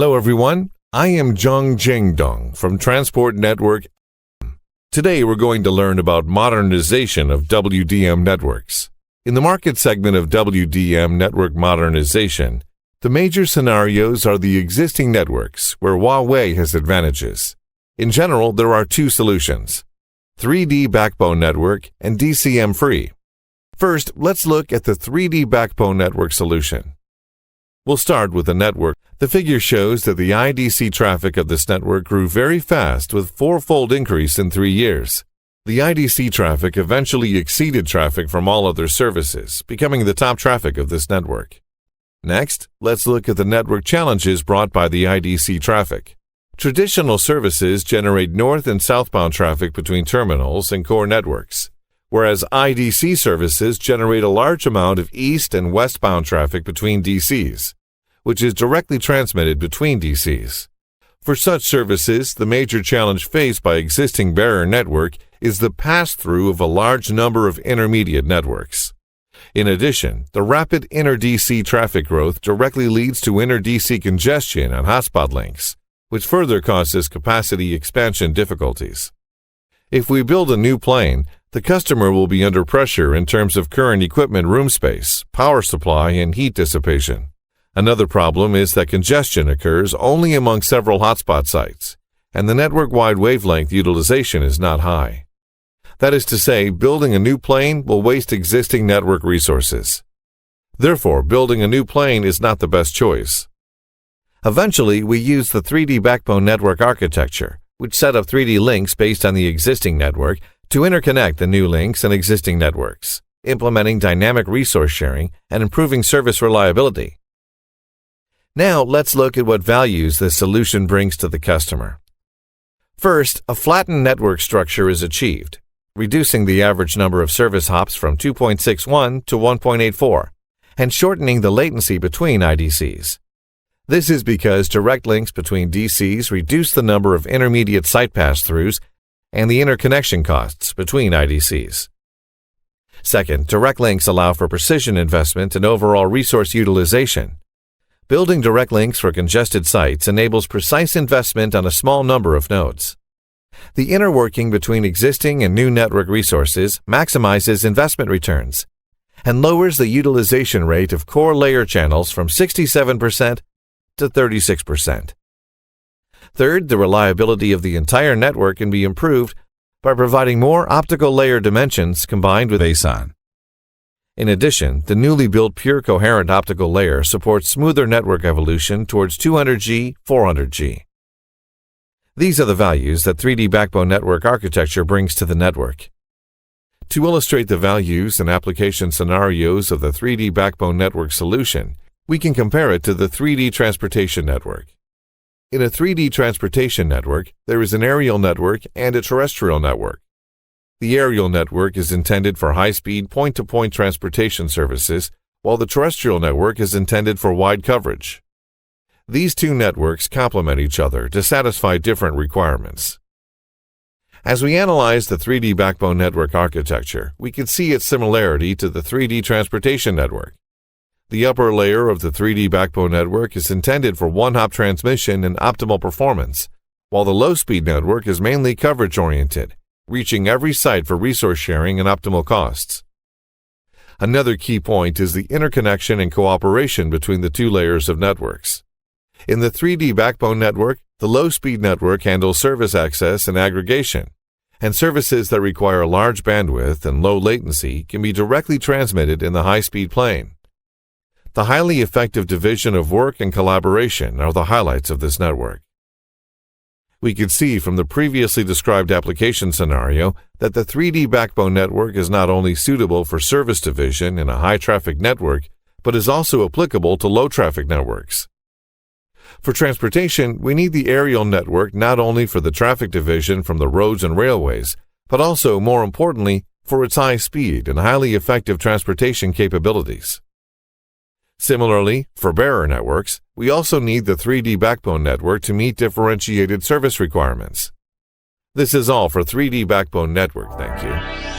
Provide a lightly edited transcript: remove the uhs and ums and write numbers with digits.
Hello everyone, I am Zhang Jingdong from Transport Network. Today we're going to learn about modernization of WDM networks. In the market segment of WDM network modernization, the major scenarios are the existing networks where Huawei has advantages. In general, there are two solutions: 3D backbone network and DCM-free. First, let's look at the 3D backbone network solution. We'll start with the network. The figure shows that the IDC traffic of this network grew very fast with four-fold increase in 3 years. The IDC traffic eventually exceeded traffic from all other services, becoming the top traffic of this network. Next, let's look at the network challenges brought by the IDC traffic. Traditional services generate north and southbound traffic between terminals and core networks, whereas IDC services generate a large amount of east and westbound traffic between DCs, which is directly transmitted between DCs. For such services, the major challenge faced by existing barrier network is the pass-through of a large number of intermediate networks. In addition, the rapid inter-DC traffic growth directly leads to inter-DC congestion on hotspot links, which further causes capacity expansion difficulties. If we build a new plane, the customer will be under pressure in terms of current equipment room space, power supply, and heat dissipation. Another problem is that congestion occurs only among several hotspot sites, and the network-wide wavelength utilization is not high. That is to say, building a new plane will waste existing network resources. Therefore, building a new plane is not the best choice. Eventually, we use the 3D backbone network architecture, which set up 3D links based on the existing network to interconnect the new links and existing networks, implementing dynamic resource sharing and improving service reliability. Now, let's look at what values this solution brings to the customer. First, a flattened network structure is achieved, reducing the average number of service hops from 2.61 to 1.84, and shortening the latency between IDCs. This is because direct links between DCs reduce the number of intermediate site pass-throughs and the interconnection costs between IDCs. Second, direct links allow for precision investment and overall resource utilization. Building direct links for congested sites enables precise investment on a small number of nodes. The inner working between existing and new network resources maximizes investment returns and lowers the utilization rate of core layer channels from 67% to 36%. Third, the reliability of the entire network can be improved by providing more optical layer dimensions combined with ASON. In addition, the newly built pure coherent optical layer supports smoother network evolution towards 200G, 400G. These are the values that 3D backbone network architecture brings to the network. To illustrate the values and application scenarios of the 3D backbone network solution, we can compare it to the 3D transportation network. In a 3D transportation network, there is an aerial network and a terrestrial network. The aerial network is intended for high-speed point-to-point transportation services, while the terrestrial network is intended for wide coverage. These two networks complement each other to satisfy different requirements. As we analyze the 3D backbone network architecture, we can see its similarity to the 3D transportation network. The upper layer of the 3D backbone network is intended for one-hop transmission and optimal performance, while the low-speed network is mainly coverage-oriented, reaching every site for resource sharing and optimal costs. Another key point is the interconnection and cooperation between the two layers of networks. In the 3D backbone network, the low-speed network handles service access and aggregation, and services that require large bandwidth and low latency can be directly transmitted in the high-speed plane. The highly effective division of work and collaboration are the highlights of this network. We could see from the previously described application scenario that the 3D backbone network is not only suitable for service division in a high-traffic network, but is also applicable to low-traffic networks. For transportation, we need the aerial network not only for the traffic division from the roads and railways, but also, more importantly, for its high speed and highly effective transportation capabilities. Similarly, for bearer networks, we also need the 3D backbone network to meet differentiated service requirements. This is all for 3D backbone network. Thank you.